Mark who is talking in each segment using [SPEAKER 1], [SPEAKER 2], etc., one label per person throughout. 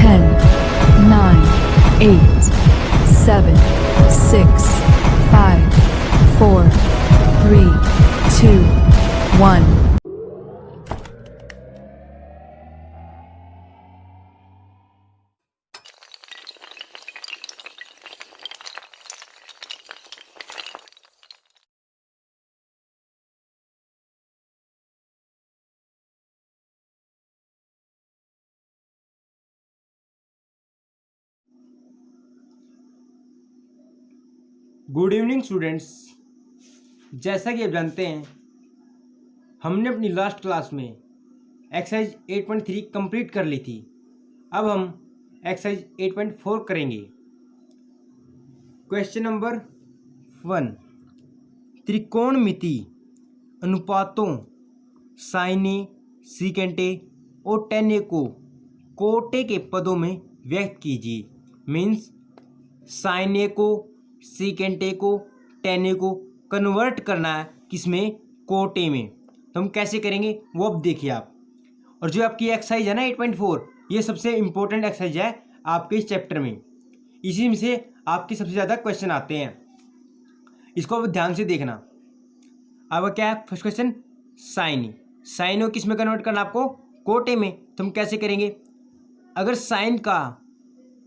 [SPEAKER 1] 10, 9, 8, 7, 6, 5, 4, 3, 2, 1.
[SPEAKER 2] Good evening students. जैसा कि आप जानते हैं, हमने अपनी लास्ट क्लास में एक्सरसाइज 8.3 कंप्लीट कर ली थी। अब हम एक्सरसाइज 8.4 करेंगे। क्वेश्चन नंबर 1, त्रिकोणमिति अनुपातों साइने, सीकेंटे और टेने को कोटे के पदों में व्यक्त कीजिए। मीन्स साइने को, सीकेंटे को, टेने को कन्वर्ट करना है किसमें, कोटे में। तो हम कैसे करेंगे वो अब देखिए आप। और जो आपकी एक्सरसाइज है ना 8.4, ये सबसे इंपॉर्टेंट एक्सरसाइज है आपके इस चैप्टर में। इसी में से आपके सबसे ज़्यादा क्वेश्चन आते हैं, इसको अब ध्यान से देखना। अब क्या है फर्स्ट क्वेश्चन, साइन। साइन को किस में कन्वर्ट करना आपको, कोटे में। तो हम कैसे करेंगे, अगर साइन का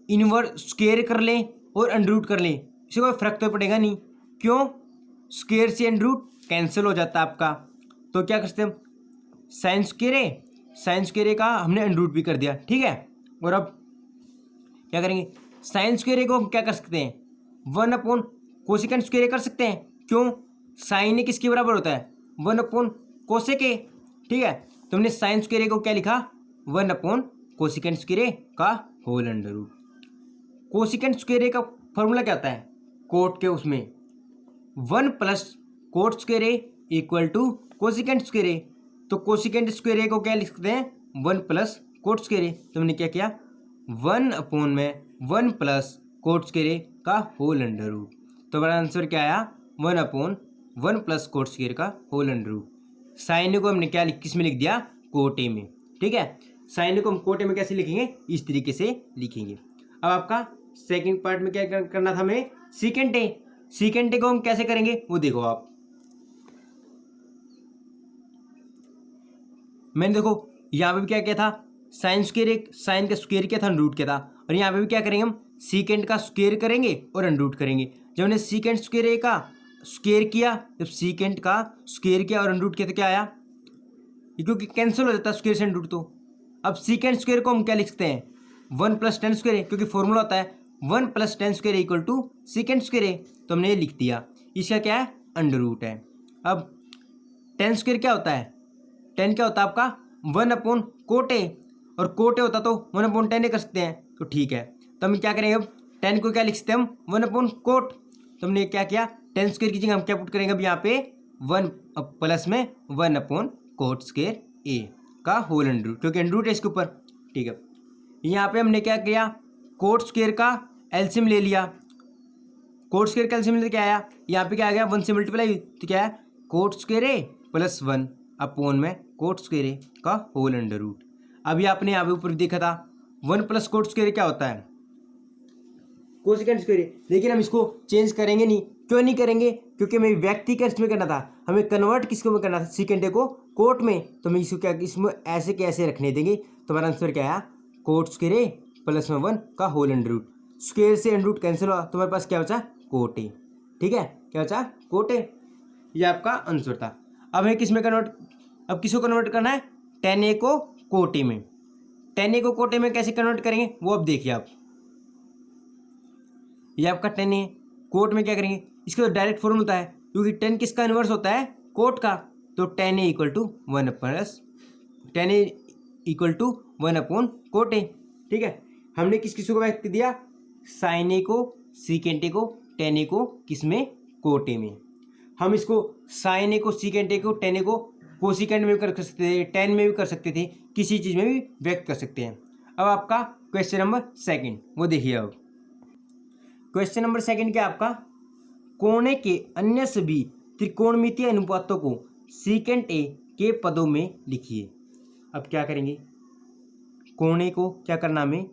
[SPEAKER 2] इनवर्स स्क्वायर कर लें और अंडरूट कर लें, इससे कोई फर्क तो पड़ेगा नहीं। क्यों, स्क्वायर से अंडरूट कैंसिल हो जाता है आपका। तो क्या करते हैं, साइन स्क्वायर का हमने अंडरूट भी कर दिया, ठीक है। और अब क्या करेंगे, साइन स्क्वायर को हम क्या कर सकते हैं, 1 अपॉन कोसेकेंट स्क्वायर कर सकते हैं। क्यों, साइन ए किसके बराबर होता है, 1 अपॉन कोसेक ए, ठीक है। तो हमने साइन स्क्वायर को क्या लिखा, 1 अपॉन कोसेकेंट स्क्वायर का whole under root. Cosecant square का फॉर्मूला क्या होता है, कोट के उसमें 1 plus cot square equal to cosecant square. तो कोसेकेंट स्क्वायर को क्या लिख सकते हैं, 1 प्लस कोट स्क्वायर। तो हमने क्या किया, 1 अपॉन में 1 प्लस कोट स्क्वायर का होल अंडर रूट। तो हमारा आंसर क्या आया, 1 अपॉन 1 प्लस कोट स्क्वायर का होल अंडर रूट। साइन को हमने क्या किस में लिख दिया, कोटे में, ठीक है। साइन को हम कोटे में कैसे लिखेंगे, इस तरीके से लिखेंगे। अब आपका सेकंड पार्ट में क्या करना था हमें, सीकेंटे। सीकेंटे को हम कैसे करेंगे वो देखो आप। मैंने देखो यहाँ पे भी क्या किया था, साइन स्क्वायर, साइन का स्क्वायर किया था, अंडरूट किया था। और यहाँ पे भी क्या करेंगे हम, सीकेंट का स्क्वायर करेंगे और अंडरूट करेंगे। जब हमने सीकेंट स्क्वायर का स्क्वायर किया, जब सीकेंट का स्क्वायर किया और अंडरूट किया तो क्या आया, क्योंकि कैंसिल हो जाता है स्क्वायर से अंडरूट। तो अब सीकेंट स्क्वायर को हम क्या लिख सकते हैं, 1 प्लस टेन स्क्वायर, क्योंकि फॉर्मूला होता है 1 plus tan square equal to secant square. तो हमने ये लिख दिया, इसका क्या है, अंडर रूट है। अब टेन स्क्वायर क्या होता है, टेन क्या होता है आपका 1 अपॉन कोटे, और कोटे होता तो 1 अपॉन 10 कर सकते हैं। तो ठीक है, तो हम क्या करेंगे, अब 10 को क्या लिख सकते हैं हम, 1 अपॉन कोट। तो हमने क्या किया, 10 स्क्वायर की जगह हम क्या पुट करेंगे, अब यहाँ पे 1 प्लस में 1 अपॉन कोट स्क्वायर ए का होल अंडर रूट, क्योंकि अंडर रूट है इसके ऊपर, ठीक है। यहाँ पे हमने क्या किया, कोट स्क्वायर का एलसीएम ले लिया। कोट स्क्वायर का एलसीएम लेते क्या आया, यहाँ पे क्या आ गया, 1 से मल्टीप्लाई, तो क्या है, coat square A plus 1 upon में कोट स्क्वायर ए का होल अंडर रूट। अभी आपने यहाँ पे ऊपर देखा था 1 प्लस कोट स्क्वायर क्या होता है, कोसेकेंट स्क्वायर। लेकिन हम इसको चेंज करेंगे नहीं। क्यों नहीं करेंगे, क्योंकि हमें व्यक्ति का इसमें करना था, हमें कन्वर्ट किसको में करना था, सीकेंटे को कोट में। तो हम इसको क्या, इसमें ऐसे कैसे रखने देंगे। तो हमारा आंसर क्या आया, कोट स्क्वायर ए प्लस में 1 का होल अंडर रूट। स्क्वायर से अंडर रूट कैंसिल हुआ, तो हमारे पास क्या बचा, कोट ए, ठीक है। क्या बचा, कोट ए। ये आपका आंसर था। अब हमें किस में कन्वर्ट, अब किसको कन्वर्ट करना है, टेन ए को कोटे में। टेन ए को कोटे में कैसे कन्वर्ट करेंगे वो अब देखिए आप। ये आपका टेन ए, कोट में क्या करेंगे, इसका तो डायरेक्ट फॉर्मूला होता है, क्योंकि 10 किसका इनवर्स होता है, कोट का। तो tan A equal to 1 plus tan A equal to 1 upon cot A, ठीक है। हमने किस किस को व्यक्त दिया, साइन ए को, सीकेंट ए को, टेन ए को किस में, कोट ए में। हम इसको साइन ए को, सीकेंट ए को, टेन ए को कोसिकेंट में भी कर सकते थे, टेन में भी कर सकते थे, किसी चीज़ में भी व्यक्त कर सकते हैं। अब आपका क्वेश्चन नंबर सेकंड वो देखिए। अब क्वेश्चन नंबर सेकंड क्या आपका, कोणे के अन्य सभी त्रिकोणमितीय अनुपातों को सीकेंट ए के पदों में लिखिए। अब क्या करेंगे, कोणे को क्या करना हमें,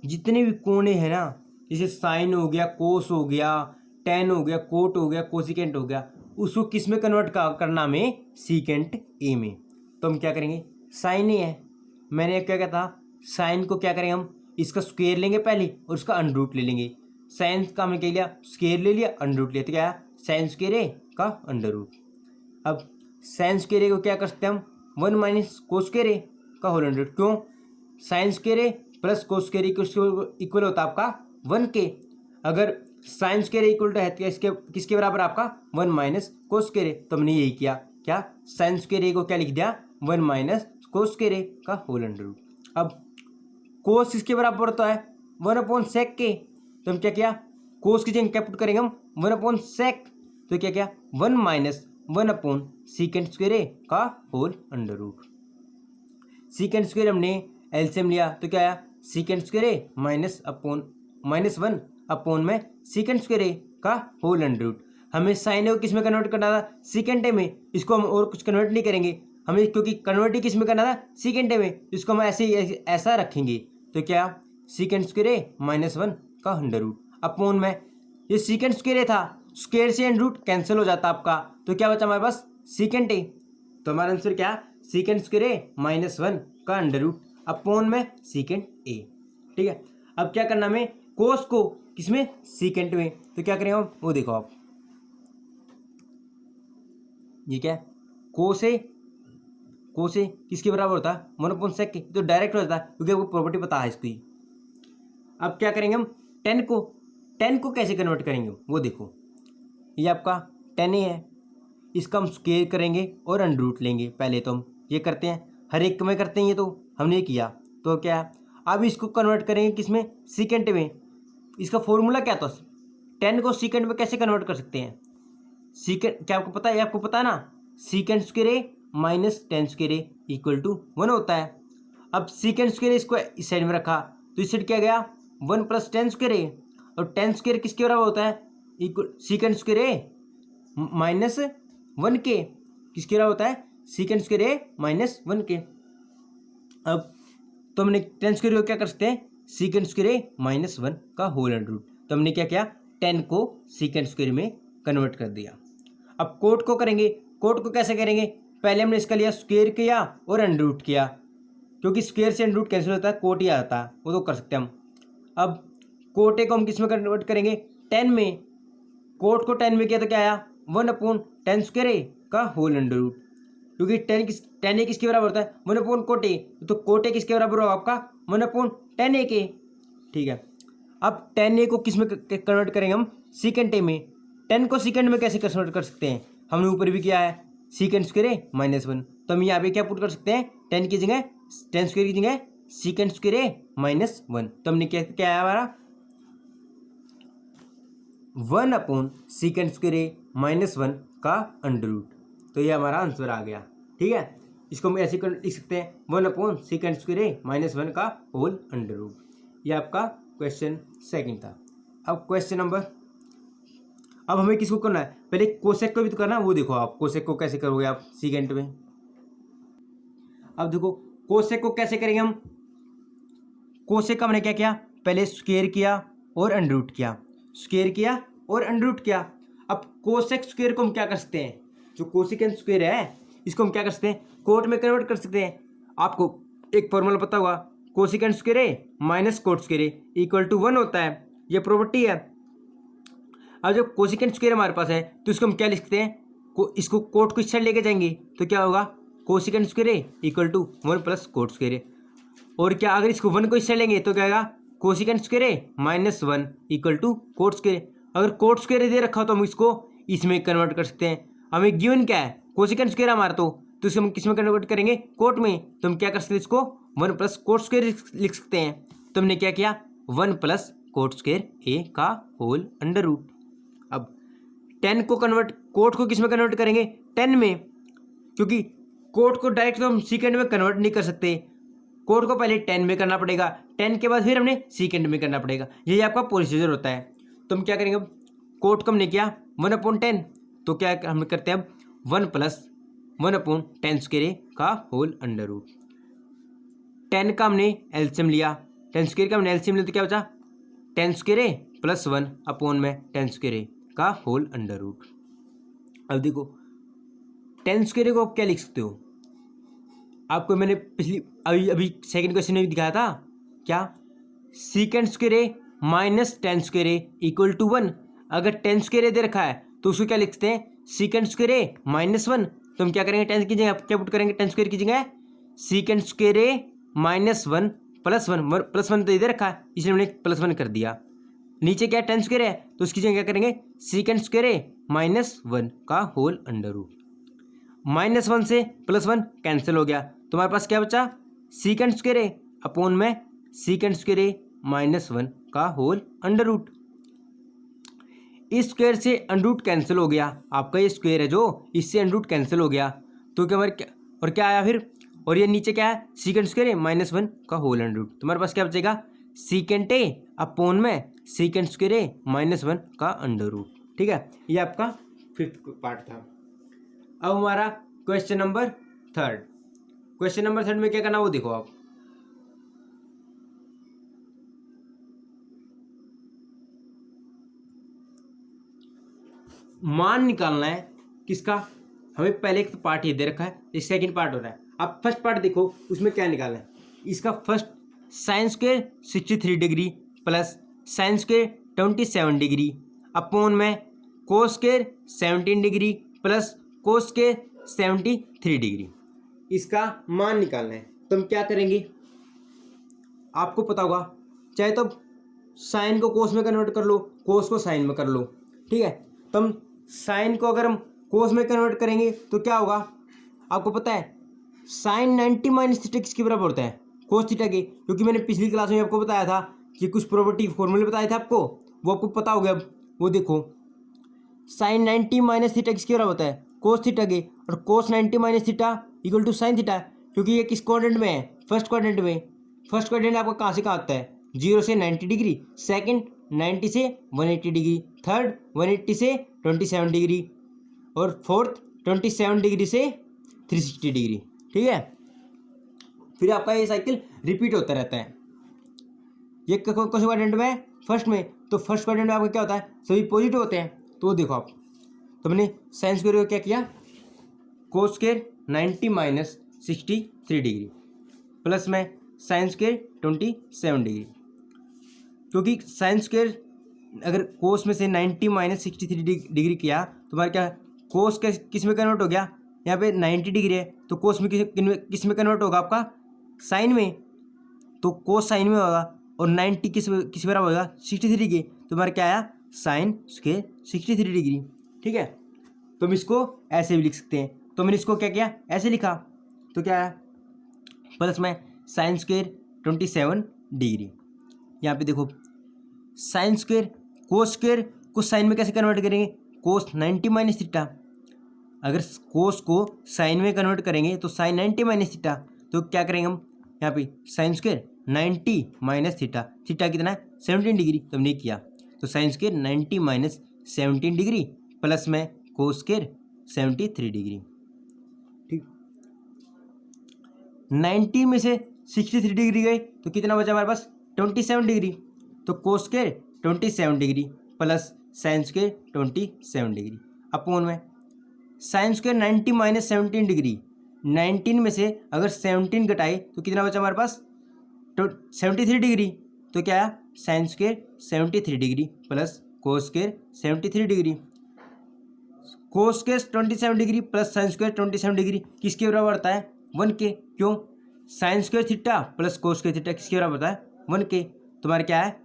[SPEAKER 2] जितने भी कोने हैं ना, जैसे साइन हो गया, कोस हो गया, टेन हो गया, कोट हो गया, कोसिकेंट हो गया, उसको किस में कन्वर्ट करना हमें? सीकेंट ए में। तो हम क्या करेंगे? साइन ए है, मैंने क्या कहा था, साइन को क्या करेंगे हम? इसका स्क्वायर लेंगे पहले और उसका अंडर रूट ले लेंगे। साइन का हमने क्या लिया? स्क्वायर ले लिया, अंडर रूट लिया, तो क्या आया? साइन स्क्वायर ए का अंडर रूट। अब साइन स्क्वायर ए को क्या कर सकते हैं हम? 1 माइनस कोस स्क्वायर ए का होल अंडर रूट। क्यों? Sine square A plus cos square A equal होता है आपका 1 के। अगर sine square A equal to है तो इसके किसके बराबर आपका? 1 माइनस कोस स्क्वायर ए। तो हमने यही किया, क्या? साइन स्क्वायर ए को क्या लिख दिया? 1 माइनस कोस स्क्वायर ए का होल अंडर रूट। अब कोस किसके बराबर होता है? 1/sec के। तो हम क्या किया? कोस की जगह क्या पुट करेंगे हम? 1/sec। तो क्या किया? 1 माइनस 1/secant स्क्वायर ए का whole under root. Secant square हमने एलसीएम लिया तो क्या आया? सीकेंट स्क्वायर ए -1/- में सीकेंट स्क्वायर ए का होल अंडर रूट। हमें साइन ए को किस में कन्वर्ट करना था? सीकेंट ए में। इसको हम और कुछ कन्वर्ट नहीं करेंगे हमें, क्योंकि कन्वर्ट ही किस में करना था? सीकेंट ए में। इसको हम ऐसा रखेंगे तो क्या? सीकेंट स्क्वायर ए -1 का अंडर रूट अपॉन में ये सीकेंट स्क्वायर ए था, स्क्वायर से अंडर रूट कैंसिल हो जाता आपका, तो क्या बचा हमारे पास? Secant A. तो हमारा आंसर क्या? सीकेंट स्क्वायर ए -1 का अंडर रूट अपॉन में सीकेंट ए। ठीक है, अब क्या करना हमें? कोस को किसमें? सीकेंट में। तो क्या करेंगे हम? वो देखो आप, ये क्या है? कोस ए किसके बराबर होता है? 1/sec के। तो डायरेक्ट हो जाता है क्योंकि आपको प्रॉपर्टी पता है इसकी। अब क्या करेंगे हम? 10 को कैसे कन्वर्ट करेंगे वो देखो, ये आपका 10 ए है, इसका हम स्क्वायर करेंगे और अंडर रूट लेंगे। पहले तो हम ये करते हैं, हर एक में करते हैं, ये तो हमने किया। तो क्या? अब इसको कन्वर्ट करेंगे किसमें? सीकेंट में। इसका फॉर्मूला क्या था? 10 को सीकेंट में कैसे कन्वर्ट कर सकते हैं? सीकेंट क्या आपको पता है? आपको पता है ना, secant square A -10 square A equal to 1 होता है। अब सीकेंट स्क्वायर इसको इस साइड में रखा तो इस साइड क्या गया? 1 + 10 स्क्वायर ए, और 10 स्क्वायर किसके बराबर होता है? इक्वल सीकेंट स्क्वायर ए -1 के। किसके बराबर होता है? सीकेंट स्क्वायर ए -1 के। अब तो हमने 10 स्क्वायर को क्या कर सकते हैं? सीकेंट स्क्वायर ए -1 का होल अंडर रूट। तो हमने क्या किया? 10 को सीकेंट स्क्वायर में कन्वर्ट कर दिया। अब कोट को करेंगे। कोट को कैसे करेंगे? पहले हमने इसका लिया, स्क्वायर किया और अंडर रूट किया, क्योंकि स्क्वायर से अंडर रूट कैंसिल होता है, कोट ही आता है, वो तो कर सकते हैं हम। अब कोट ए को हम किस में कन्वर्ट करेंगे? 10 में। कोट को 10 में किया तो क्या आया? 1/10 स्क्वायर ए का होल अंडर रूट, क्योंकि 10 ए किसके बराबर होता है? 1/कोट ए। तो कोट ए किसके बराबर होगा आपका? 1/10 ए के। ठीक है, अब 10 ए को किस में कन्वर्ट करेंगे हम? सीकेंट ए में। 10 को सीकेंट में कैसे कन्वर्ट कर सकते हैं? हमने ऊपर भी किया है, सीकेंट स्क्वायर ए -1। तो हम यहाँ पे क्या पुट कर सकते हैं? 10 की जगह 10 स्क्वायर की जगह सीकेंट स्क्वायर ए -1। तो हमने क्या आया हमारा? 1/सीकेंट स्क्वायर ए -1 का अंडर रूट। तो ये हमारा आंसर आ गया। ठीक है, इसको हम ऐसे लिख सकते हैं, 1/सीकेंट स्क्वायर ए -1 का होल अंडर रूट। ये आपका क्वेश्चन सेकंड था। अब क्वेश्चन नंबर, अब हमें किसको करना है? पहले कोसेक को भी तो करना है, वो देखो आप कोसेक को कैसे करोगे आप सीकेंट में। अब देखो कोसेक को कैसे करेंगे हम? कोसेक का हमने क्या किया? पहले स्क्वायर किया और अंडर रूट किया, स्क्वायर किया और अंडर रूट किया। अब कोसेक स्क्वायर को हम क्या कर सकते हैं? जो कोसेकेंट स्क्वायर है इसको हम क्या कर सकते हैं? कोट में कन्वर्ट कर सकते हैं। आपको एक फॉर्मूला पता होगा, cosecant square A -cot square A equal to 1 होता है, ये प्रॉपर्टी है। अब जब कोसेकेंट स्क्वायर हमारे पास है तो इसको हम क्या लिख सकते हैं? इसको कोट को इस साइड लेके जाएंगे तो क्या होगा? Cosecant square A equal to 1 + cot square A. और क्या अगर इसको 1 को इस साइड लेंगे तो क्या आएगा? Cosecant square A -1 equal to cot square. अगर कोट स्क्वायर दे रखा हो तो हम इसको इसमें कन्वर्ट कर सकते हैं। हमें गिवन क्या है? कोसेकेंट स्क्वायर हमारा, तो इसको हम किस में कन्वर्ट करेंगे? कोट में। तो हम क्या कर सकते हैं? इसको 1 + कोट स्क्वायर लिख सकते हैं। तो हमने क्या किया? 1 + कोट स्क्वायर ए का होल अंडर रूट। अब 10 को कन्वर्ट, कोट को किस में कन्वर्ट करेंगे? 10 में, क्योंकि कोट को डायरेक्ट तो हम सीकेंट में कन्वर्ट नहीं कर सकते, कोट को पहले 10 में करना पड़ेगा, 10 के बाद फिर हमने सीकेंट में करना पड़ेगा। यही आपका प्रोसीजर होता है। तो हम क्या करेंगे? अब कोट को हमने किया 1/10, तो क्या हम करते हैं? अब 1 + 1/10 स्क्वायर ए का होल अंडर रूट। 10 का हमने एलसीएम लिया टेन स्क्वायर का हमने एलसीएम लिया तो क्या बचा, ten square A plus 1 upon में टेन स्क्वायर ए का होल अंडर रूट। अब देखो टेन स्क्वायर ए को आप क्या लिख सकते हो, आपको मैंने पिछली अभी सेकंड क्वेश्चन में भी दिखाया था क्या, secant square A minus tan square A equal to 1। अगर टेन स्क्वायर ए दे रखा है तो उसको क्या लिखते हैं, सीकेंड स्क्वायर ए माइनस 1। तो हम क्या करेंगे, टेन की जगह क्या पुट करेंगे, टेन स्क्वायर की जगह सीकेंड square A minus 1 plus 1, plus 1 तो इधर रखा है इसलिए हमने प्लस 1 कर दिया। नीचे क्या टेन स्क्वायर है तो उसकी जगह क्या करेंगे, सीकेंड स्क्वायर ए माइनस 1 का होल अंडर रूट। माइनस 1 से प्लस 1 कैंसिल हो गया तो हमारे पास क्या बचा, सीकेंड स्क्वायर ए अपॉन में सीकेंड स्क्वायर ए माइनस 1 का होल अंडर रूट। इस स्क्वायर से अंडर रूट कैंसिल हो गया, आपका ये स्क्वायर है जो इससे अंडर रूट कैंसिल हो गया तो क्या हमारे और क्या आया फिर, और ये नीचे क्या है, सीकेंड स्क्वायर ए माइनस 1 का होल अंडर रूट। तुम्हारे पास क्या बचेगा, सीकेंड ए अपॉन में सीकेंड स्क्वायर ए माइनस 1 का अंडर रूट। ठीक है, ये आपका फिफ्थ पार्ट था। अब हमारा question number third, question number third में क्या करना वो देखो आप, मान निकालना है किसका, हमें पहले एक पार्ट ये दे रखा है, ये सेकंड पार्ट हो रहा है। अब फर्स्ट पार्ट देखो उसमें क्या निकालना है, इसका first sine square 63 degree plus sine square 27 degree upon में cos square 17 degree plus cos square 73 degree, इसका मान निकालना है। तो हम क्या करेंगे, आपको पता होगा चाहे तो साइन को कोस में कन्वर्ट कर लो, कोस को साइन में कर लो। ठीक है, तो हम साइन को अगर हम कोस में कन्वर्ट करेंगे तो क्या होगा, आपको पता है साइन 90 माइनस थीटा किसके बराबर होता है, कोस थीटा के। क्योंकि मैंने पिछली क्लास में आपको बताया था कि कुछ प्रॉपर्टी फॉर्मूले बताए थे आपको, वो आपको पता हो गया। अब वो देखो साइन 90 माइनस थीटा किसके बराबर होता है, कोस थीटा के, और cos 90 minus theta equal to sine theta. क्योंकि ये किस क्वाड्रेंट में है, फर्स्ट क्वाड्रेंट में। फर्स्ट क्वाड्रेंट आपका कहाँ से कहाँ आता है, 0 से 90 डिग्री, सेकंड 90 से 180 डिग्री, थर्ड 180 से 27 डिग्री, और फोर्थ 27 डिग्री से 360 डिग्री। ठीक है, फिर आपका ये साइकिल रिपीट होता रहता है। ये कौन से क्वाड्रेंट में है, फर्स्ट में। तो फर्स्ट क्वाड्रेंट में आपका क्या होता है, सभी पॉजिटिव होते हैं। तो देखो आप, तो मैंने साइन स्क्वायर को क्या किया, cos square 90 minus 63 degree plus में साइन स्क्वायर 27 डिग्री। क्योंकि साइन स्क्वायर अगर कोस में से 90 माइनस 63 डिग्री किया तो हमारा क्या, कोस किस में कन्वर्ट हो गया, यहाँ पे 90 डिग्री है तो कोस में किस में कन्वर्ट होगा आपका, साइन में। तो कोस साइन में होगा, और 90 किस बराबर होगा, 63 के। तो हमारा क्या आया, साइन स्क्वायर 63 डिग्री। ठीक है, तो हम इसको ऐसे भी लिख सकते हैं। तो मैंने इसको क्या किया, ऐसे लिखा, तो क्या आया, प्लस में साइन स्क्वायर 27 डिग्री। यहाँ पे देखो साइन स्क्वायर कोस स्क्वायर को साइन में कैसे कन्वर्ट करेंगे, कोस 90 माइनस थीटा। अगर कोस को साइन में कन्वर्ट करेंगे तो साइन 90 माइनस थीटा। तो क्या करेंगे हम, यहाँ पे sine square 90 minus theta, theta कितना है 17 डिग्री, तो हमने किया। तो sine square 90 minus 17 degree plus में कोस स्क्वायर 73 डिग्री। ठीक, 90 में से 63 डिग्री गए तो कितना बचा हमारे पास, 27 डिग्री। तो cos square 27 degree plus sine square 27 degree upon में साइन स्क्वायर 90 माइनस 17 डिग्री। 19 में से अगर 17 घटाए तो कितना बचा हमारे पास, 73 डिग्री। तो क्या है, sine square 73 degree plus cos square 73 degree. Cos square 27 degree plus sine square 27 degree किसके बराबर होता है, 1 के। क्यों, sine square theta plus cos square theta किसके बराबर होता है, 1 के। तुम्हारा क्या है,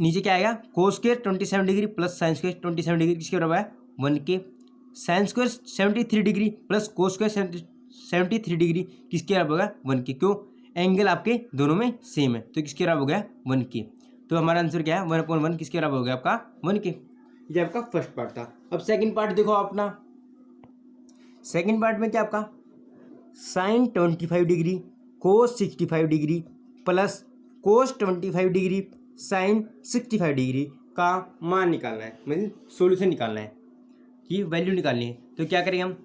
[SPEAKER 2] नीचे क्या आएगा, cos square 27 degree plus sine square 27 degree किसके बराबर है, 1 के। Sine square 73 degree plus cos square 73 degree किसके बराबर होगा, 1 के। क्यों, एंगल आपके दोनों में सेम है तो किसके बराबर हो गया, 1 के। तो हमारा आंसर क्या है, 1/1 किसके बराबर हो गया आपका, 1 के। ये आपका फर्स्ट पार्ट था। अब सेकंड पार्ट देखो अपना, सेकंड पार्ट में क्या आपका sine 25 degree cos 65 degree plus cos 25 degree sine 65 degree का मान निकालना है, मतलब सॉल्यूशन निकालना है कि वैल्यू निकालनी है। तो क्या करेंगे हम,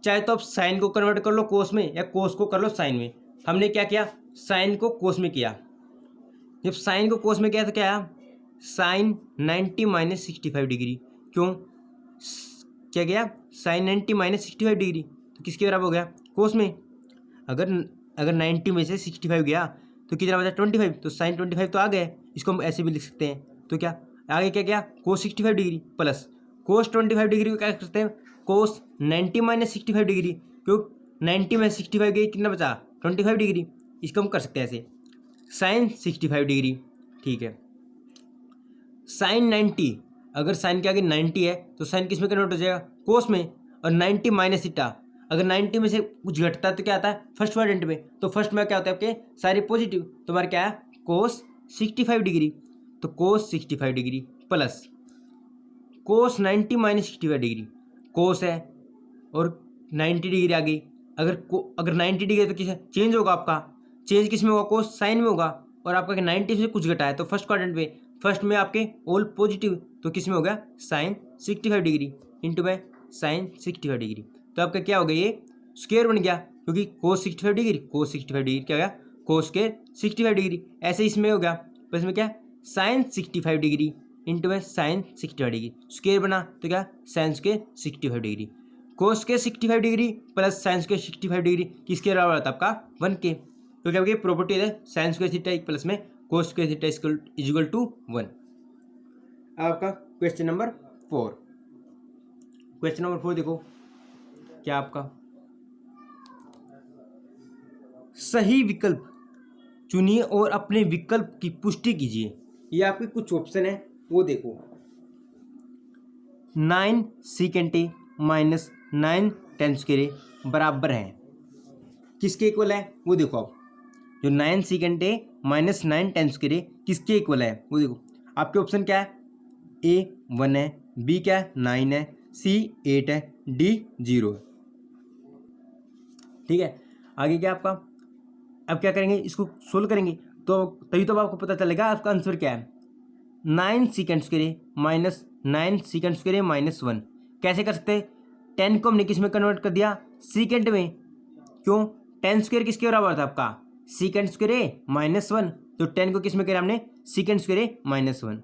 [SPEAKER 2] चाहे तो आप साइन को कन्वर्ट कर लो कोस में या कोस को कर लो साइन में। हमने क्या किया, साइन को कोस में किया जब साइन को कोस में किया तो क्या आया, साइन 90 माइनस 65 डिग्री। क्यों, क्या गया, साइन 90 माइनस 65 डिग्री, तो किसके बराबर हो गया, कोस में। अगर 90 में से 65 गया तो कितना बचा, 25, तो साइन 25 तो आ गया, इसको हम ऐसे भी लिख सकते हैं। तो क्या आगे क्या गया, कोस 65 डिग्री प्लस कोस 25 डिग्री को क्या कर सकते हैं, कोस 90 माइनस 65 डिग्री, क्यों 90 में 65 गई, कितना बचा, 25 डिग्री, इसको हम कर सकते हैं ऐसे, साइन 65 डिग्री। ठीक है, साइन 90, अगर साइन के आगे 90 है तो साइन किस में कन्वर्ट हो जाएगा, कोस में। और 90 माइनस थीटा, अगर 90 में से कुछ घटता है तो क्या आता है, फर्स्ट क्वाड्रेंट में, तो फर्स्ट में क्या होता है आपके सारे पॉजिटिव, तो हमारा क्या है, कोस 65 डिग्री। तो cos 65 degree plus cos 90 minus 65 degree, cos है और 90 डिग्री आ गई। अगर 90 डिग्री तो किस चेंज होगा, आपका चेंज किस में होगा, कोस साइन में होगा। और आपका 90 से कुछ घटा है तो फर्स्ट क्वाड्रेंट में, फर्स्ट में आपके ऑल पॉजिटिव, तो किस में हो गया, साइन 65 डिग्री इंटू में साइन 65 डिग्री। तो आपका क्या हो गया, ये स्क्वायर बन गया, क्योंकि कोस 65 डिग्री, कोस 65 डिग्री क्या हो गया, कोस स्क्वायर 65 डिग्री। ऐसे इसमें हो गया, तो इसमें क्या, साइन 65 डिग्री इंटू में साइन 65 डिग्री, स्क्वायर बना तो क्या, sine square 65 degree, cos square 65 degree plus sine square 65 degree, किसके बराबर आता है आपका 1 के। तो क्या होगी, प्रॉपर्टी है साइन स्क्वायर थीटा प्लस में cos square theta equal to 1। आपका क्वेश्चन नंबर 4, क्वेश्चन नंबर 4 देखो क्या आपका, सही विकल्प चुनिए और अपने विकल्प की पुष्टि कीजिए। ये आपके कुछ ऑप्शन है वो देखो, 9 सेकेंड ए माइनस 9 टेन स्क्वायर बराबर है, किसके इक्वल है वो देखो। आप जो 9 सेकेंड ए माइनस 9 टेन स्क्वायर किसके इक्वल है वो देखो। आपके ऑप्शन क्या है, ए 1 है, बी क्या है 9 है, सी 8 है, डी 0 है। ठीक है, आगे क्या आपका, अब क्या करेंगे, इसको सोल्व करेंगे तो तभी तो आपको पता चलेगा आपका आंसर क्या है। 9 second square minus 9 second square minus 1 कैसे कर सकते हैं, 10 को हमने किस में कन्वर्ट कर दिया, सेकेंड में। क्यों, 10 स्क्वायर किसके बराबर था आपका, सेकेंड स्क्वायर माइनस 1, तो 10 को किस में करें हमने, सेकेंड स्क्वायर माइनस 1।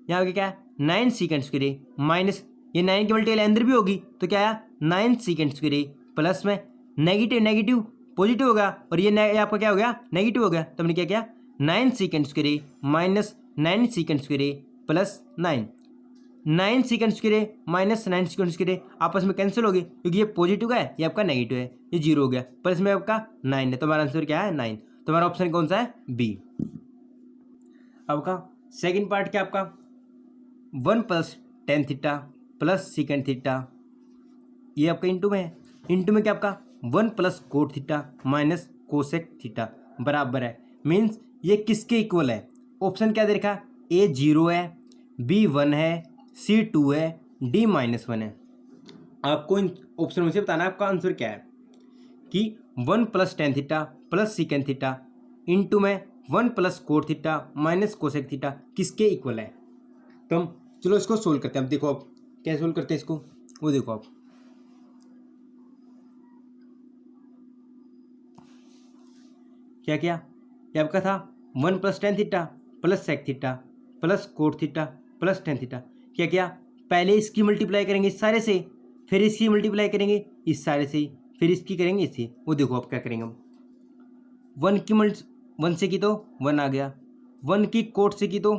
[SPEAKER 2] यहाँ आगे क्या है, 9 सेकेंड स्क्वायर माइनस, ये 9 की मल्टीपल अंदर भी होगी तो क्या आया, 9 सेकेंड स्क्वायर प्लस में नेगेटिव नेगेटिव पॉजिटिव होगा, और ये आपका क्या हो गया, नेगेटिव हो गया। तो हमने क्या किया, 9 second square minus 9 second square plus 9, 9 second square minus 9 second square आपस में कैंसिल हो गए, क्योंकि ये पॉजिटिव है ये आपका नेगेटिव है, ये 0 हो गया, प्लस में आपका 9 है, तो हमारा आंसर क्या है 9। तो हमारा ऑप्शन कौन सा है, बी। आपका सेकेंड पार्ट क्या आपका, 1 plus tan theta plus second theta, ये आपका इंटू में है, इंटू में क्या आपका 1 plus cot theta minus cosec theta बराबर है, मीन्स ये किसके इक्वल है। ऑप्शन क्या दे रखा, ए 0 है, बी 1 है, सी 2 है, डी -1 है। आपको इन ऑप्शन में से बताना है आपका आंसर क्या है, कि 1 plus tan theta plus second theta into में 1 plus cot theta minus cosec theta किसके इक्वल है। तो हम चलो इसको सोल्व करते हैं। अब देखो आप कैसे सोल्व करते हैं इसको, वो देखो आप, क्या किया, ये आपका था 1 plus tan theta plus sec theta plus cot theta plus tan theta. क्या किया, पहले इसकी मल्टीप्लाई करेंगे इस सारे से, फिर इसकी मल्टीप्लाई करेंगे इस सारे से, फिर इसकी करेंगे इससे। वो देखो आप क्या करेंगे, हम 1 की 1 से की तो 1 आ गया, 1 की कोट से की तो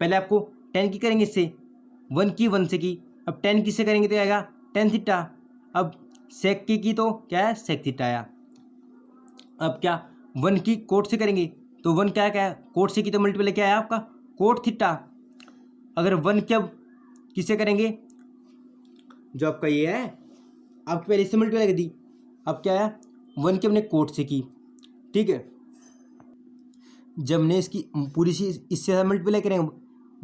[SPEAKER 2] पहले आपको 10 की करेंगे इससे, 1 की 1 से की, अब 10 किससे करेंगे तो आएगा टेन थीटा, अब सेक की तो क्या है सेक थीटा आया। अब क्या 1 की कोट से करेंगे तो 1 क्या है कोट से की तो मल्टीप्लाई क्या है आपका कोट थीटा। अगर 1 की अब किससे करेंगे, जो आपका ये है आपकी पहले इससे मल्टीप्लाई कर दी, अब क्या है 1 की हमने कोट से की, ठीक है। जब हमने इसकी पूरी सी इससे मल्टीप्लाई करेंगे,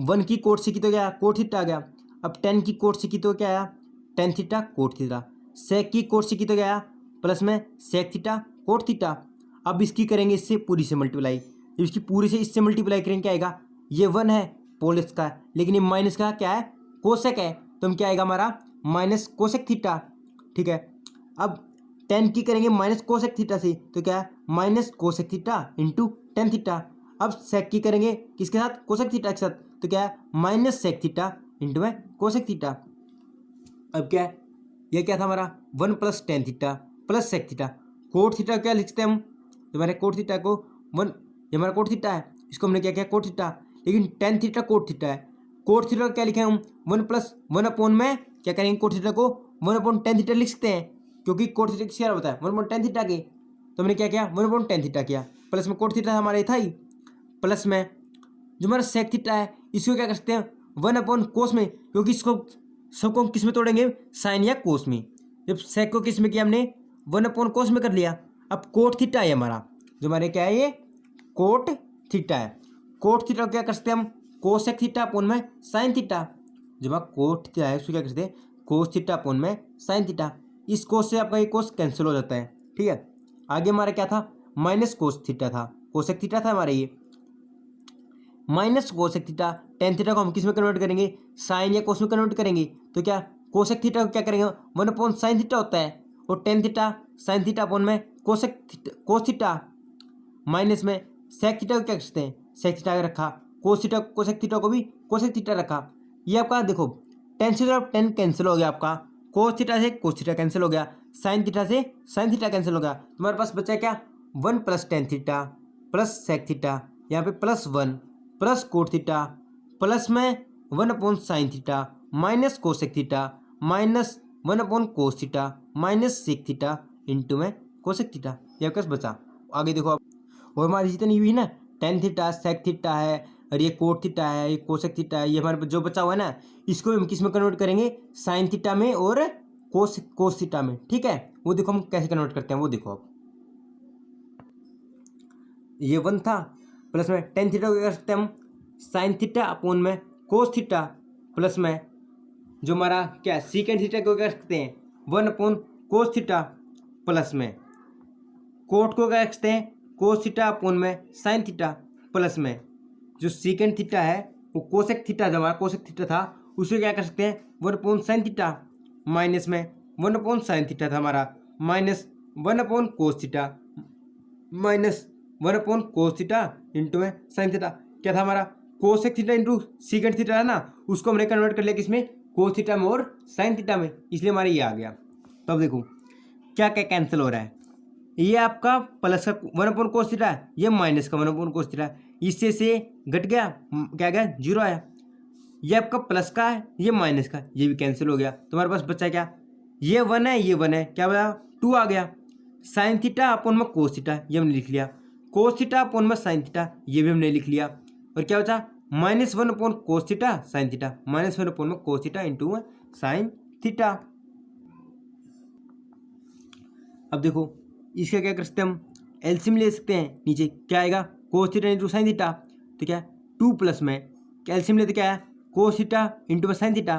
[SPEAKER 2] 1 की कोट से की तो क्या कोट थीटा आ गया, अब 10 की कोट से की तो क्या आया टेन थीटा कोट थीटा, सेक की कोट से की तो क्या आया प्लस में सेक थीटा कोट थीटा। अब इसकी करेंगे इससे पूरी से मल्टीप्लाई, जब इसकी पूरी से इससे मल्टीप्लाई करेंगे क्या आएगा, ये 1 है पोलस का, लेकिन ये माइनस का क्या है कोसेक है, तो हम क्या आएगा हमारा माइनस कोसेक थीटा, ठीक है। अब 10 की करेंगे माइनस कोसेक थीटा से तो क्या है minus cosec theta into tan theta. अब सेक की करेंगे किसके साथ, कोसेक थीटा के साथ, तो क्या है माइनस सेक थीटा इंटू में कोसेक थीटा। अब क्या है, ये क्या था हमारा 1 plus tan theta plus sec theta. Cot theta क्या लिखते हैं हम, तो हमारे कोट थीटा को 1, ये हमारा कोट थीटा है, इसको हमने क्या किया कोट थीटा, लेकिन टेन थीटा कोट थीटा है। कोट थीटा क्या लिखे हम 1 प्लस 1 अपॉन में क्या करेंगे कोट थीटा को 1 अपॉन टेन थीटा लिख सकते हैं, क्योंकि कोट थीटा किसके बराबर होता है 1 अपॉन टेन थीटा के। तो हमने क्या किया 1 अपॉन टेन थीटा किया, प्लस में कोट थीटा हमारा ये था ही, प्लस में जो हमारा सेक थीटा है इसको क्या कर सकते हैं 1 अपॉन कोस में, क्योंकि इसको सबको हम किस में तोड़ेंगे साइन या कोस में। जब सेक को किस में किया हमने 1 अपॉन कोस में कर लिया। अब कोट थीटा है हमारा, जो हमारे क्या है ये कोट थीटा है। कोट थीटा क्या कर सकते हैं हम कोसेक थीटा अपॉन में साइन थीटा। जब आप कोट थीटा है उसको क्या करते हैं कोस थीटा अपॉन में साइन थीटा। इस कोस से आपका ये कोस कैंसिल हो जाता है, ठीक है। आगे हमारा क्या था माइनस कोस थीटा था, कोसेक थीटा था हमारा ये minus cosec theta. Tan theta को हम किस में कन्वर्ट करेंगे साइन या कोस में कन्वर्ट करेंगे, तो क्या कोसेक थीटा को क्या करेंगे 1 अपॉन साइन थीटा होता है, और tan theta sine theta upon में कोस थीटा माइनस में सेक थीटा को क्या करते हैं सेक थीटा रखा, कोस थीटा कोसेक थीटा को भी कोसेक थीटा रखा। ये आपका देखो टेन से जब टेन कैंसिल हो गया, आपका कोस थीटा से कोस थीटा कैंसिल हो गया, साइन थीटा से साइन थीटा कैंसिल हो गया। तुम्हारे पास बचा क्या 1 plus tan theta plus sec theta, यहाँ पे plus 1 plus cot theta plus में 1 upon sine theta minus cosec theta minus 1 upon cos theta minus sec theta into में कोसेक थीटा। ये आपके पास बचा। आगे देखो आप, और हमारी जितनी हुई ना टेन थीटा सेक थीटा है और ये कोट थीटा है ये कोसेक थीटा है, ये हमारे जो बचा हुआ है ना इसको हम किस में कन्वर्ट करेंगे साइन थीटा में और कोस थीटा में, ठीक है। वो देखो हम कैसे कन्वर्ट करते हैं वो देखो आप। ये 1 था प्लस में टेन थीटा को क्या कर सकते हैं हम साइन थीटा अपॉन में कोस थीटा प्लस में जो हमारा क्या सीकेंड थीटा को क्या कर सकते हैं 1 अपॉन कोस थीटा प्लस में कोट को क्या रखते हैं कोस थीटा अपॉन में साइन थीटा प्लस में जो सीकेंड थीटा है वो कोसेक थीटा, जो हमारा कोसेक थीटा था उसे क्या कर सकते हैं 1 अपॉन साइन थीटा माइनस में 1 अपॉन साइन थीटा था हमारा minus 1 upon cos theta minus 1 upon cos theta into में साइन थीटा। क्या था हमारा cosec theta into secant theta है ना, उसको हमने कन्वर्ट कर लिया किसमें कोस थीटा में और साइन थीटा में, इसलिए हमारे ये आ गया। तो अब देखो क्या क्या कैंसिल हो रहा है, ये आपका प्लस का 1 अपॉन कोस थीटा है, ये माइनस का 1 अपॉन कोस थीटा है, इससे से घट गया क्या गया 0 आया। ये आपका प्लस का है ये माइनस का, ये भी कैंसिल हो गया। तुम्हारे पास बचा क्या ये 1 है ये 1 है, क्या बचा 2 आ गया। साइन थीटा अपॉन में कोस थीटा ये हमने लिख लिया, कोस थीटा अपॉन में साइन थीटा ये भी हमने लिख लिया, और क्या बचा -1 upon cos theta sine theta -1 upon में cos theta into sine theta. अब देखो इसका क्या कर सकते हैं हम एलसीएम ले सकते हैं, नीचे क्या आएगा कोस थीटा इंटू साइन थीटा, तो क्या 2 प्लस में क्या एलसीएम लेते क्या है cos theta into sine theta,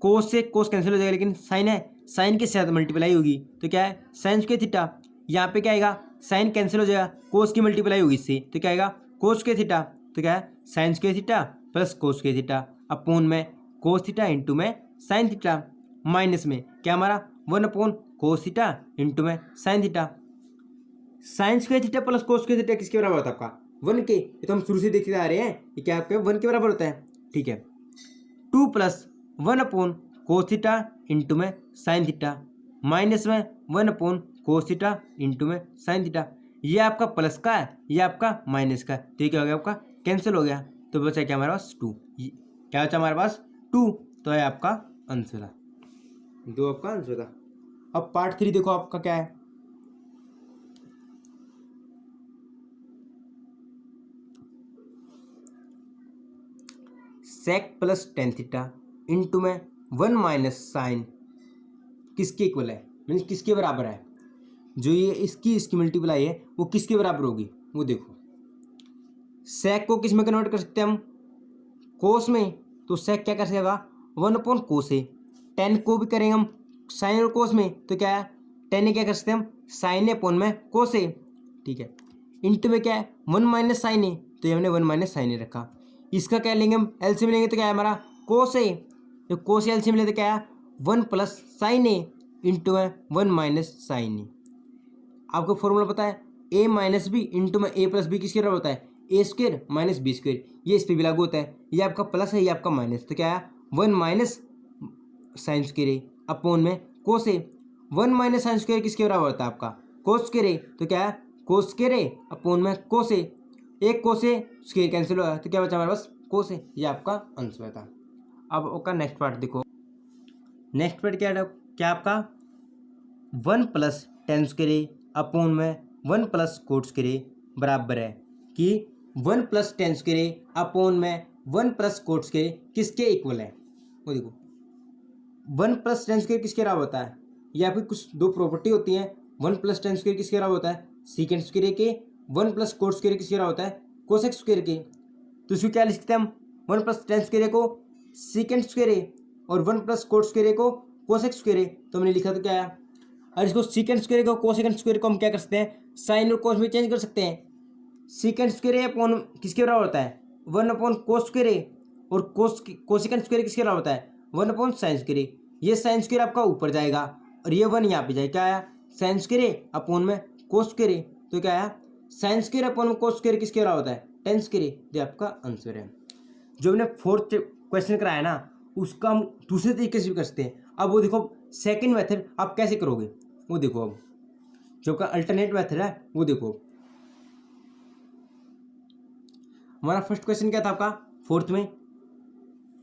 [SPEAKER 2] cos से कोस कैंसिल हो जाएगा लेकिन साइन है साइन के साथ मल्टीप्लाई होगी, तो क्या है साइन स्क्वायर थीटा। यहाँ पे क्या आएगा साइन कैंसिल हो जाएगा कोस की मल्टीप्लाई होगी इससे, तो क्या आएगा कोस स्क्वायर थीटा, तो क्या है sine square theta plus cos square theta upon में कोस थीटा इंटू में साइन थीटा माइनस में क्या हमारा 1 अपॉन कोस थीटा इंटू में sine theta. Sine square theta plus cos square theta किसके बराबर होता है आपका 1 के, ये तो हम शुरू से देखते आ रहे हैं, ये क्या आपके 1 के बराबर होता है, ठीक है। 2 plus 1 upon cos theta into में साइन थीटा माइनस में 1 अपॉन कोस थीटा इंटू में साइन थीटा। ये आपका प्लस का है ये आपका माइनस का है, तो ये क्या हो गया आपका कैंसिल हो गया, तो बचा क्या हमारे पास 2, क्या बचा हमारे पास 2, तो है आपका आंसर, 2 आपका आंसर था। अब पार्ट 3 देखो आपका क्या है, sec plus tan theta into में 1 माइनस साइन किसके इक्वल है, मीन्स किसके बराबर है, जो ये इसकी मल्टीप्लाई है वो किसके बराबर होगी वो देखो। सेक को किस में कन्वर्ट कर सकते हैं हम कोस में, तो सेक क्या कर सकेगा 1 अपॉन कोस है, टेन को भी करेंगे हम साइन और कोस में, तो क्या है टेन क्या कर सकते हैं हम साइन अपॉन में कोस है, ठीक है। इंटू में क्या है 1 माइनस साइन है, तो ये हमने 1 माइनस साइन है रखा। इसका क्या लेंगे हम एलसीएम लेंगे, तो क्या है हमारा कोस है, तो कोस एलसीएम लेते क्या है 1 प्लस साइन है इंटू में 1 माइनस साइन है। आपको फॉर्मूला पता है a माइनस बी इंटू में a प्लस बी किसके बराबर होता है, ए स्क्वायर माइनस बी स्क्वायर, ये इस पर भी लागू होता है, ये आपका प्लस है, ये आपका माइनस, तो क्या आया 1 माइनस साइन स्क्वायर ए अपॉन में कोस ए। 1 माइनस साइन स्क्वायर किसके बराबर होता है आपका कोस स्क्वायर ए, तो क्या है कोस स्क्वायर ए अपॉन में कोस ए, एक कोस ए स्क्वायर कैंसिल होगा, तो क्या बचा हमारे पास कोस ए, ये आपका आंसर था। अब आपका नेक्स्ट पार्ट देखो, नेक्स्ट पार्ट क्या आपका 1 प्लस टेन स्क्वायर ए अपॉन में 1 प्लस कोट स्क्वायर ए बराबर है कि 1 प्लस टेन स्क्वायर ए अपॉन में 1 प्लस कोट स्क्वायर ए किसके इक्वल है। वो देखो 1 प्लस टेन स्क्वायर किसके बराबर होता है, ये आपकी कुछ दो प्रॉपर्टी होती हैं। 1 प्लस टेन स्क्वायर किसके बराबर होता है सीकेंड स्क्वायर ए के, 1 प्लस कोट स्क्वायर किसके बराबर होता है कोसेक स्क्वायर के। तो इसको क्या लिख सकते हैं हम 1 प्लस टेन स्क्वायर ए को सीकेंड स्क्वायर ए और 1 प्लस कोट स्क्वायर ए को कोसेक स्क्वायर ए, तो हमने लिखा तो क्या आया। और इसको सीकेंड स्क्वायर को कोसेकेंड स्क्वायर को हम क्या कर सकते हैं साइन और कोस में चेंज कर सकते हैं। सीकेंड स्क्वायर ए अपॉन किसके बराबर होता है 1 अपॉन कोस स्क्वायर ए और कोसेकेंड स्क्वायर किसके बराबर होता है 1 अपॉन साइन स्क्वायर ए। ये साइन स्क्वायर आपका ऊपर जाएगा और ये 1 यहाँ पे जाएगा, क्या आया साइन स्क्वायर ए अपॉन में कोस स्क्वायर ए, तो क्या आया साइन स्क्वायर अपॉन में कोस स्क्वायर किसके बराबर होता है टेन स्क्वायर ए, ये आपका आंसर है। जो हमने फोर्थ क्वेश्चन कराया ना उसका हम दूसरे तरीके से भी कर सकते हैं। अब वो देखो सेकंड मेथड आप कैसे करोगे, वो देखो अब जो का अल्टरनेट मेथड है वो देखो। हमारा फर्स्ट क्वेश्चन क्या था आपका फोर्थ में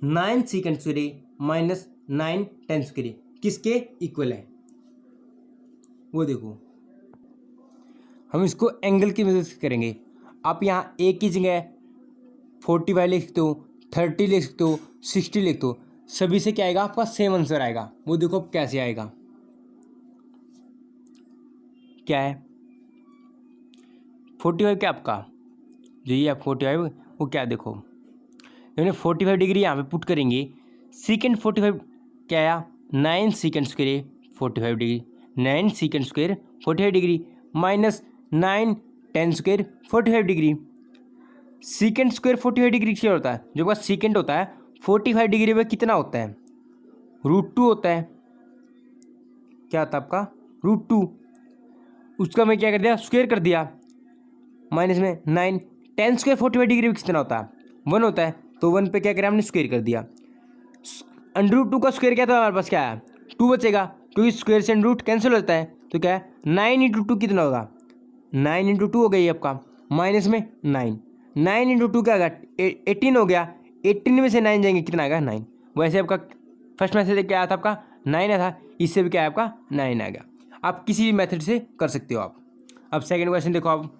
[SPEAKER 2] 9 सीकेंड square A minus 9 ten square ए किसके इक्वल है। वो देखो हम इसको एंगल की मदद से करेंगे। आप यहाँ ए की जगह 45 लिख सकते हो, 30 लिख सकते हो, 60 लिख दो, सभी से क्या आएगा आपका सेम आंसर आएगा। वो देखो अब कैसे आएगा, क्या है 45 क्या आपका जो ये 45 वो क्या देखो हमने 45 डिग्री यहाँ पे पुट करेंगे, सीकेंड 45 क्या आया 9 secant square 45 degree, 9 secant square 45 degree minus 9 ten square 45 degree. Secant square 45 degree क्या होता है, जो आपका सीकेंड होता है 45 डिग्री में कितना होता है √2 होता है, क्या होता है आपका √2, उसका मैं क्या कर दिया स्क्वायर कर दिया माइनस में 9 टेन स्क्वायर 45 डिग्री में कितना होता है 1 होता है, तो 1 पे क्या करें हमने स्क्वायर कर दिया। √2 का स्क्वायर क्या था हमारे पास क्या है 2 बचेगा, क्योंकि स्क्वायर से √ कैंसिल होता है, तो क्या है 9 × 2 कितना होगा 9 × 2 हो गया ये आपका माइनस में 9 × 2 क्या होगा 18 हो गया, 18 में से 9 जाएंगे कितना आएगा 9। वैसे आपका फर्स्ट मैथड क्या आया था आपका 9 आया था, इससे भी क्या है आपका 9 आ गया। आप किसी भी मेथड से कर सकते हो आप। अब सेकंड क्वेश्चन देखो आप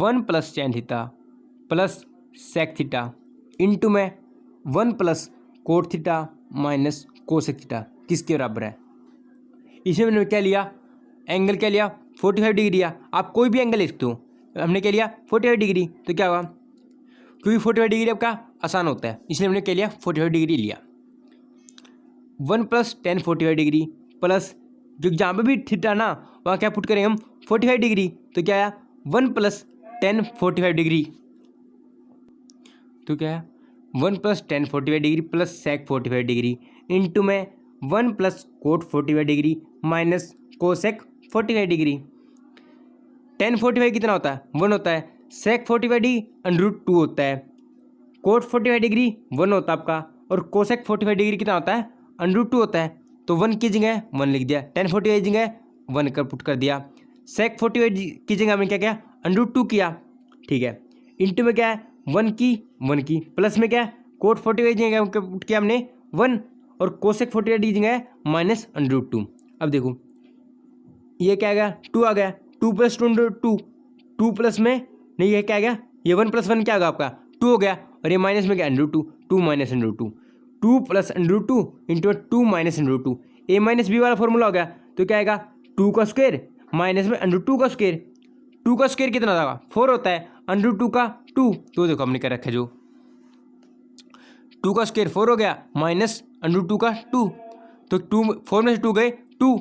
[SPEAKER 2] 1 plus tan theta plus sec theta into में 1 plus cot theta minus cosec theta किसके बराबर है। इसे मैंने क्या लिया एंगल क्या लिया 45 डिग्री लिया, आप कोई भी एंगल ले सकते हो, हमने क्या लिया 45 डिग्री, तो क्या होगा क्योंकि 45 डिग्री आपका आसान होता है इसलिए हमने क्या लिया 45 डिग्री लिया। 1 प्लस टेन 45 डिग्री प्लस जो जहाँ पे भी थीटा ना वहाँ क्या पुट करेंगे हम 45 डिग्री, तो क्या आया 1 प्लस टेन 45 डिग्री, तो क्या है 1 plus tan 45 degree plus sec 45 degree into में 1 plus cot 45 degree minus cosec 45 degree. Tan 45 कितना होता है 1 होता है, सेक 45 डिग्री √2 होता है, कोट 45 डिग्री 1 होता है आपका, और कोसेक 45 डिग्री कितना होता है √2 होता है, तो 1 की जगह 1 लिख दिया, टेन 45 की जगह 1 कर पुट कर दिया, सेक 45 की जगह हमने क्या किया √2 किया, ठीक है, इंटू में क्या है 1 की प्लस में क्या है कोट 45 की जगह पुट किया हमने 1 और कोसेक 45 की जगह माइनस √2। अब देखो ये क्या आ गया 2 आ गया, 2 प्लस 2 2 प्लस में नहीं ये क्या आ गया ये 1 प्लस 1 क्या होगा आपका 2 हो गया, और ये माइनस में क्या √2 2 minus √2 2 plus √2 into 2 minus √2 a minus B वाला फॉर्मूला हो गया, तो क्या आएगा 2 का स्क्वायर माइनस में √2 का स्क्वायर, 2 का स्क्वायर कितना होगा 4 होता है, √2 का 2, तो देखो हमने क्या रखा जो 2 का स्क्वायर 4 हो गया माइनस √2 का 2, तो 2 4 में से 2 गए 2,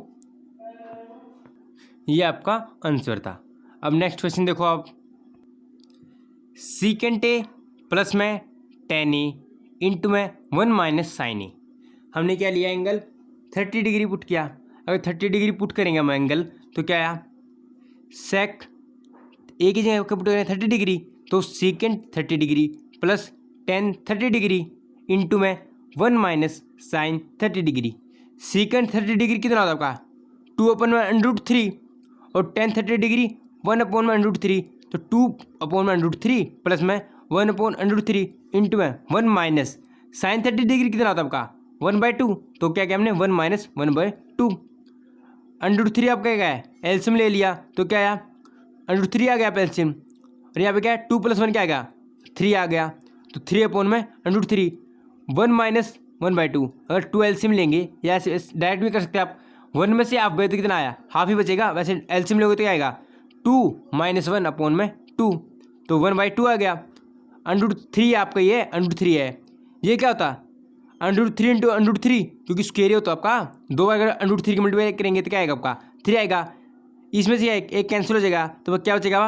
[SPEAKER 2] ये आपका आंसर था। अब नेक्स्ट क्वेश्चन देखो आप सीकेंट ए प्लस में टेन ए इंटू में 1 माइनस साइन ए, हमने क्या लिया एंगल 30 डिग्री पुट किया, अगर 30 डिग्री पुट करेंगे हम एंगल तो क्या आया, सेक ए की जगह पुट करेंगे 30 डिग्री तो secant 30 degree plus tan 30 degree into में 1 minus sine 30 degree. Secant 30 degree कितना होता है आपका 2/√3 और टेन 30 डिग्री 1/√3 तो 2/√3 प्लस में 1/√3 इंटू में 1 माइनस साइन 30 डिग्री कितना होता है आपका 1/2 तो क्या किया हमने 1 माइनस 1/2 √3 आपका क्या है एलसीएम ले लिया तो क्या आया √3 आ गया आप एलसीएम और यहाँ पे क्या है 2 + 1 क्या आ गया 3 आ गया तो 3/√3 1 माइनस 1/2 अगर 2 एलसीएम लेंगे या डायरेक्ट भी कर सकते हैं आप 1 में से आप गए तो कितना आया हाफ ही बचेगा, वैसे एलसीएम लोगे तो क्या आएगा 2 - 1/2 तो 1/2 आ गया। √3 आपका ये √3 है, ये क्या होता √3 इंटू √3 क्योंकि स्क्वायर होता है आपका 2 बार अगर √3 की मल्टीप्लाई करेंगे तो क्या आएगा आपका 3 आएगा, इसमें से एक कैंसिल हो जाएगा तो क्या बचेगा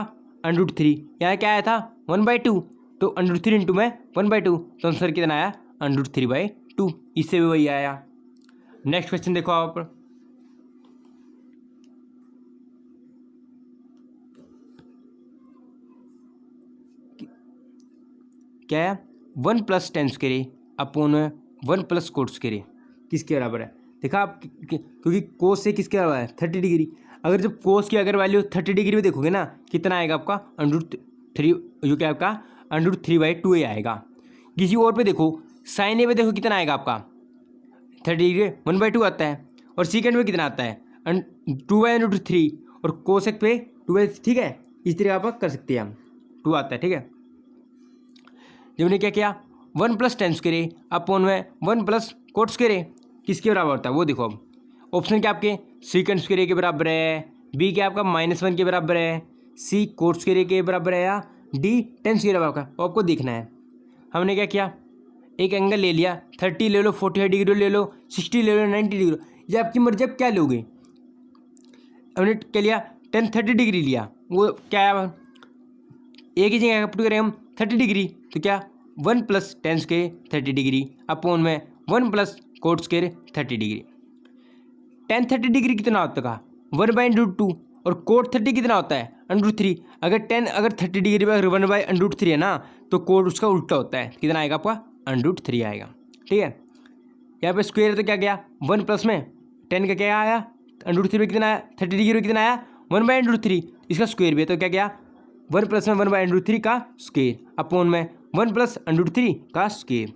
[SPEAKER 2] √3 यहाँ क्या आया था 1/2 तो √3 इंटू में 1/2 तो आंसर कितना आया √3/2, इससे भी वही आया। नेक्स्ट क्वेश्चन देखो आप क्या है 1 + tan square upon 1 + cot square किसके बराबर है। देखा आप क्योंकि कोस से किसके बराबर है 30 डिग्री, अगर जब कोस की अगर वैल्यू 30 डिग्री में देखोगे ना कितना आएगा आपका √3 जो क्या आपका √3/2 ही आएगा। किसी और पे देखो साइन ए पे देखो कितना आएगा आपका 30 डिग्री 1/2 आता है और सीकेंड में कितना आता है 2/√3 और कोसेक पे 2 ठीक है, इस तरह आप कर सकते हैं हम 2 आता है ठीक है। जब हमने क्या किया 1 + tan स्क्वायर अपॉन में 1 + cot स्क्वायर किसके बराबर होता है वो देखो। अब ऑप्शन क्या आपके सीकेंट स्क्वायर के बराबर है, बी क्या आपका -1 के बराबर है, सी cot स्क्वायर के बराबर है या डी tan स्क्वायर बराबर का, आपको देखना है। हमने क्या किया एक एंगल ले लिया 30 ले लो 45 डिग्री ले लो 60 ले लो 90 डिग्री, ये आपकी मर्जी आप क्या लोगे। हमने क्या लिया 30 डिग्री लिया, वो क्या आया एक ही जगह पुट करें हम 30 डिग्री तो क्या 1 + tan स्क्वायर 30 डिग्री अपॉन में 1 + cot square 30 degree. tan 30 degree कितना होता है 1/√2 और cot 30 कितना होता है √3। अगर 30 डिग्री पर 1/√3 है ना तो cot उसका उल्टा होता है, कितना आएगा आपका √3 आएगा ठीक है। यहाँ पे स्क्वायर तो क्या गया 1 प्लस में 10 का क्या आया √3 में कितना आया 30 डिग्री में कितना आया 1/√3, इसका स्क्वायर भी है तो क्या गया 1 प्लस में 1/√3 का स्क्वायर अपॉन में 1 + √3 का स्क्वायर।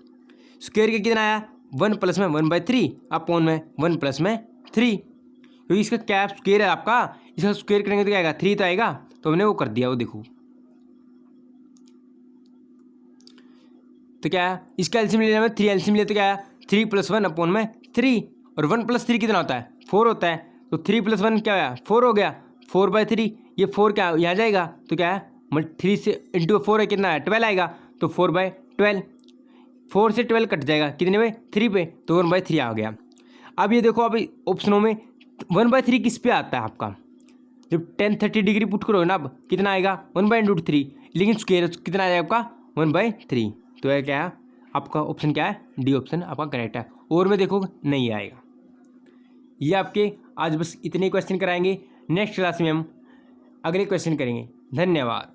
[SPEAKER 2] स्क्वायर का कितना आया 1 प्लस में 1/3 अपॉन में 1 प्लस में 3, क्योंकि इसका क्या स्क्वायर है आपका, इसका स्क्वायर करेंगे तो क्या आएगा 3 तो आएगा, तो हमने वो कर दिया वो देखो। तो क्या है इसका एलसीएम लेने में 3 एलसीएम ले तो क्या आया 3 + 1 अपॉन में 3 और 1 + 3 कितना होता है 4 होता है, तो 3 + 1 क्या आया 4 हो गया 4/3, ये 4 क्या यहाँ जाएगा तो क्या है 3 से इंटू 4 है कितना है 12 आएगा तो 4/12, 4 से 12 कट जाएगा कितने में 3 पे तो 1/3 आ गया। अब ये देखो अभी ऑप्शनों में 1/3 किस पे आता है आपका, जब 30 डिग्री पुट करोगे ना अब कितना आएगा 1/√3, लेकिन स्क्वायर कितना आएगा आपका 1/3, तो यह क्या है आपका ऑप्शन क्या है डी ऑप्शन आपका करेक्ट है, और में देखो नहीं आएगा। ये आपके आज बस इतने क्वेश्चन कराएंगे, नेक्स्ट क्लास में हम अगले क्वेश्चन करेंगे। धन्यवाद।